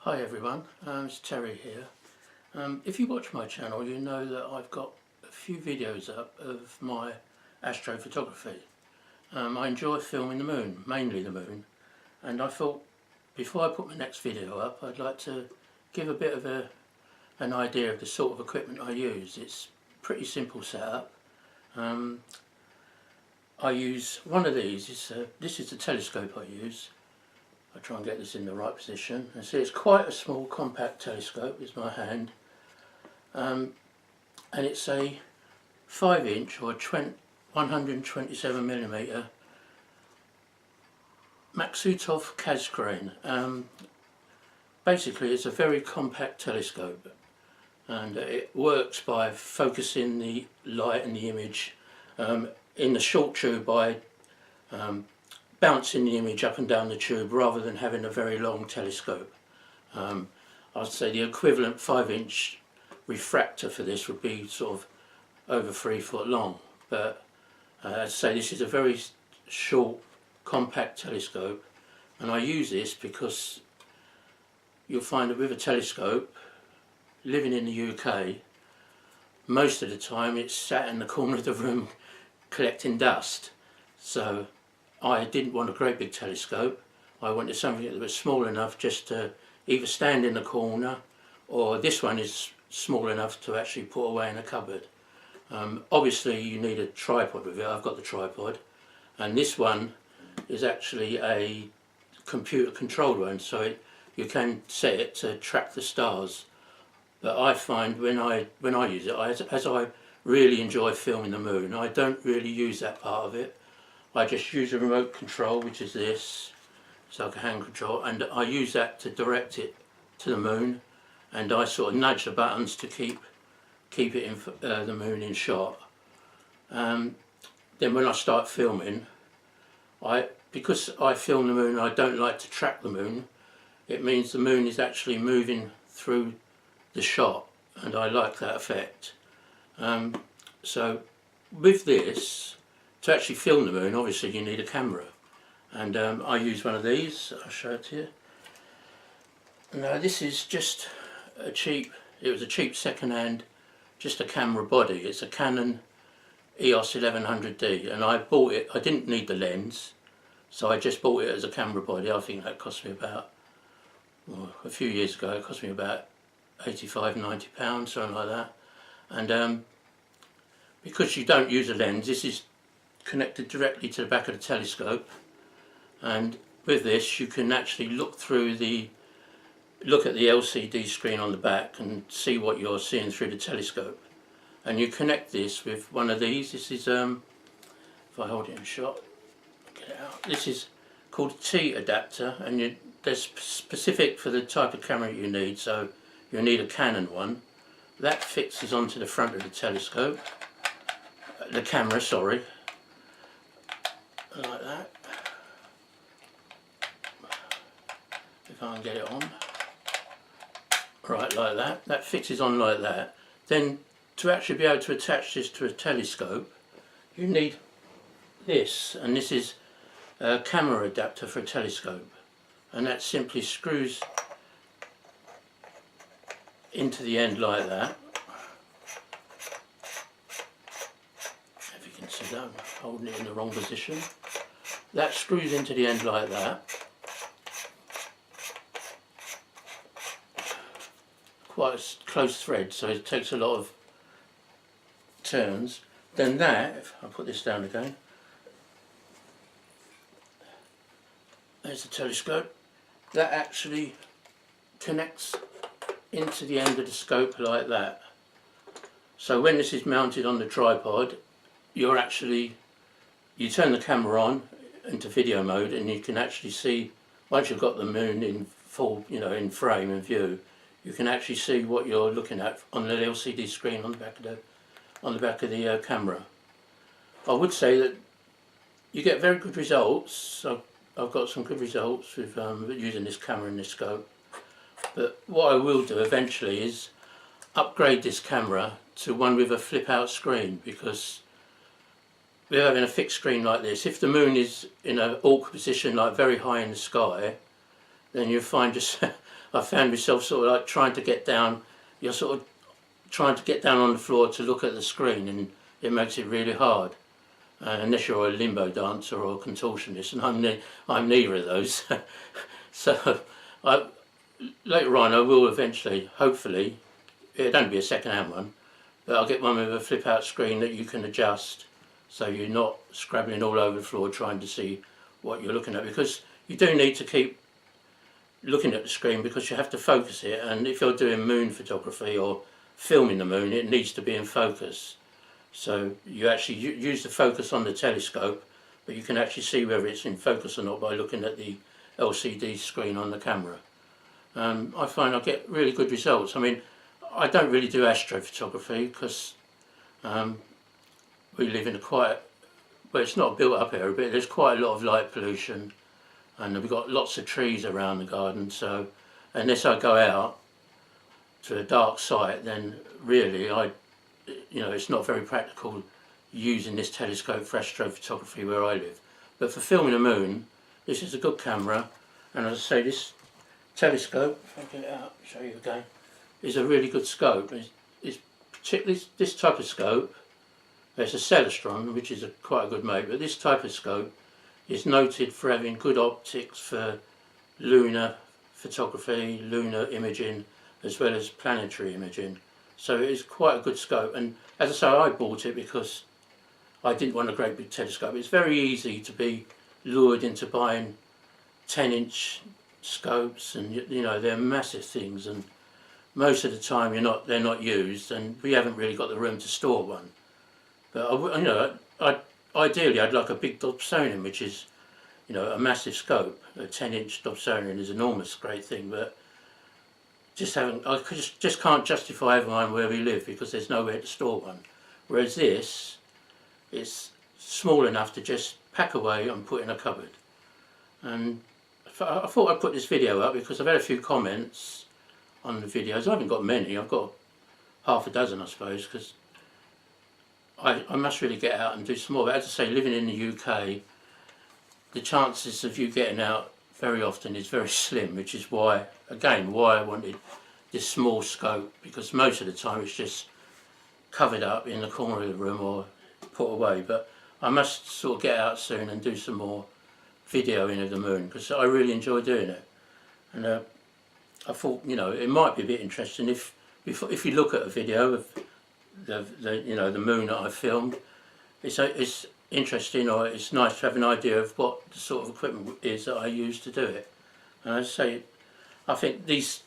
Hi everyone, it's Terry here. If you watch my channel you know that I've got a few videos up of my astrophotography. I enjoy filming the moon, mainly the moon, and I thought before I put my next video up I'd like to give a bit of an idea of the sort of equipment I use. It's pretty simple setup. I use one of these. This is the telescope I use. I try and get this in the right position. And see, it's quite a small compact telescope, it's my hand, and it's a 5-inch or 127mm Maksutov Cassegrain. Basically it's a very compact telescope, and it works by focusing the light and the image in the short tube by bouncing the image up and down the tube rather than having a very long telescope. I'd say the equivalent 5-inch refractor for this would be sort of over 3 foot long, but as I say, this is a very short compact telescope, and I use this because you'll find that with a telescope, living in the UK, most of the time it's sat in the corner of the room collecting dust. So I didn't want a great big telescope. I wanted something that was small enough just to either stand in the corner, or this one is small enough to actually put away in a cupboard. Obviously you need a tripod with it. I've got the tripod, and this one is actually a computer controlled one, so you can set it to track the stars. But I find when I use it, as I really enjoy filming the moon, I don't really use that part of it. I just use a remote control, which is this. It's like a hand control, and I use that to direct it to the moon, and I sort of nudge the buttons to keep it in the moon in shot. Then when I start filming, because I film the moon, I don't like to track the moon. It means the moon is actually moving through the shot, and I like that effect. So with this, to actually film the moon, obviously you need a camera, and I use one of these. I'll show it to you. Now this is just it was a cheap second-hand, just a camera body. It's a Canon Eos 1100D, and I bought it, I didn't need the lens, so I just bought it as a camera body. I think that cost me about, well, a few years ago it cost me about £85–90, something like that. And because you don't use a lens, this is connected directly to the back of the telescope, and with this you can actually look at the LCD screen on the back and see what you're seeing through the telescope. And you connect this with one of these. This is if I hold it in shot, get it out. This is called a T adapter, and they're specific for the type of camera you need. So you'll need a Canon one. That fixes onto the front of the telescope, the camera, sorry, like that. If I can get it on, right, like that. That fixes on like that. Then to actually be able to attach this to a telescope, you need this, and this is a camera adapter for a telescope, and that simply screws into the end like that. If you can see that, I'm holding it in the wrong position. That screws into the end like that. Quite a close thread, so it takes a lot of turns. Then that, if I put this down again, there's the telescope. That actually connects into the end of the scope like that. So when this is mounted on the tripod, you turn the camera on into video mode, and you can actually see, once you've got the moon in full, in frame and view, you can actually see what you're looking at on the LCD screen on the back of the camera. I would say that you get very good results. I've got some good results with using this camera and this scope. But what I will do eventually is upgrade this camera to one with a flip out screen, because we're having a fixed screen like this. If the moon is in an awkward position, like very high in the sky, then you'll find just I found myself sort of like trying to get down. You're sort of trying to get down on the floor to look at the screen, and it makes it really hard. Unless you're a limbo dancer or a contortionist, and I'm neither of those. So later on I will eventually, hopefully, it'll only be a second-hand one, but I'll get one with a flip-out screen that you can adjust, so you're not scrabbling all over the floor trying to see what you're looking at, because you do need to keep looking at the screen because you have to focus it, and if you're doing moon photography or filming the moon, it needs to be in focus. So you actually use the focus on the telescope, but you can actually see whether it's in focus or not by looking at the LCD screen on the camera. I find I get really good results. I mean, I don't really do astrophotography because we live in a quite, well, it's not a built up area, but there's quite a lot of light pollution, and we've got lots of trees around the garden, so unless I go out to a dark site, then really it's not very practical using this telescope for astrophotography where I live. But for filming the moon, this is a good camera, and as I say, this telescope, if I get it out, show you again, is a really good scope. It's particularly this type of scope. It's a Celestron, which is quite a good make, but this type of scope is noted for having good optics for lunar photography, lunar imaging, as well as planetary imaging. So it is quite a good scope, and as I say, I bought it because I didn't want a great big telescope. It's very easy to be lured into buying 10-inch scopes, and they're massive things, and most of the time they're not used, and we haven't really got the room to store one. But ideally I'd like a big Dobsonian, which is a massive scope. A 10-inch Dobsonian is an enormous great thing, but I just can't justify having one where we live because there's nowhere to store one. Whereas this, it's small enough to just pack away and put in a cupboard. And I thought I'd put this video up because I've had a few comments on the videos. I haven't got many, I've got half a dozen I suppose, because I must really get out and do some more. But as I say, living in the UK, the chances of you getting out very often is very slim, which is why I wanted this small scope, because most of the time it's just covered up in the corner of the room or put away. But I must sort of get out soon and do some more videoing of the moon because I really enjoy doing it. And I thought it might be a bit interesting if you look at a video of the moon that I filmed. It's interesting, or it's nice to have an idea of what the sort of equipment is that I use to do it. And as I say, I think these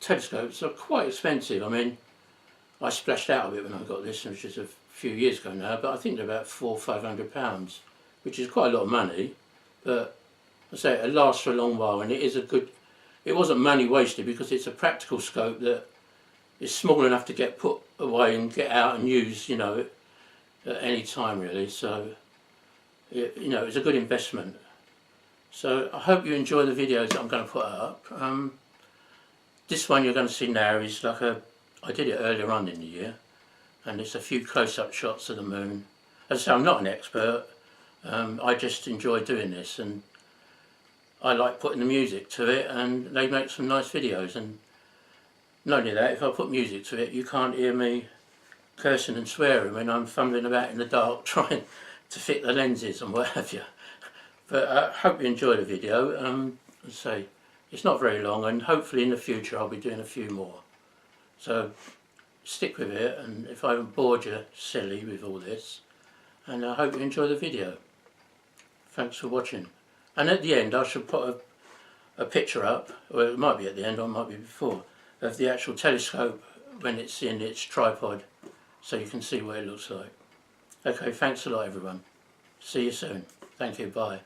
telescopes are quite expensive. I mean, I splashed out a bit when I got this, which is a few years ago now, but I think they're about £400 or £500, which is quite a lot of money. But I say it lasts for a long while, and it wasn't money wasted because it's a practical scope that is small enough to get put away and get out and use, at any time really. So, it's a good investment. So I hope you enjoy the videos that I'm going to put up. This one you're going to see now is like I did it earlier on in the year, and it's a few close-up shots of the moon. As I say, I'm not an expert. I just enjoy doing this, and I like putting the music to it, and they make some nice videos. And not only that, if I put music to it, you can't hear me cursing and swearing when I'm fumbling about in the dark trying to fit the lenses and what have you. But I hope you enjoy the video. As I say, it's not very long, and hopefully in the future I'll be doing a few more. So stick with it, and if I haven't bored you silly with all this, and I hope you enjoy the video. Thanks for watching. And at the end I should put a picture up, or it might be at the end or it might be before, of the actual telescope when it's in its tripod, so you can see what it looks like. Okay, thanks a lot everyone. See you soon. Thank you, bye.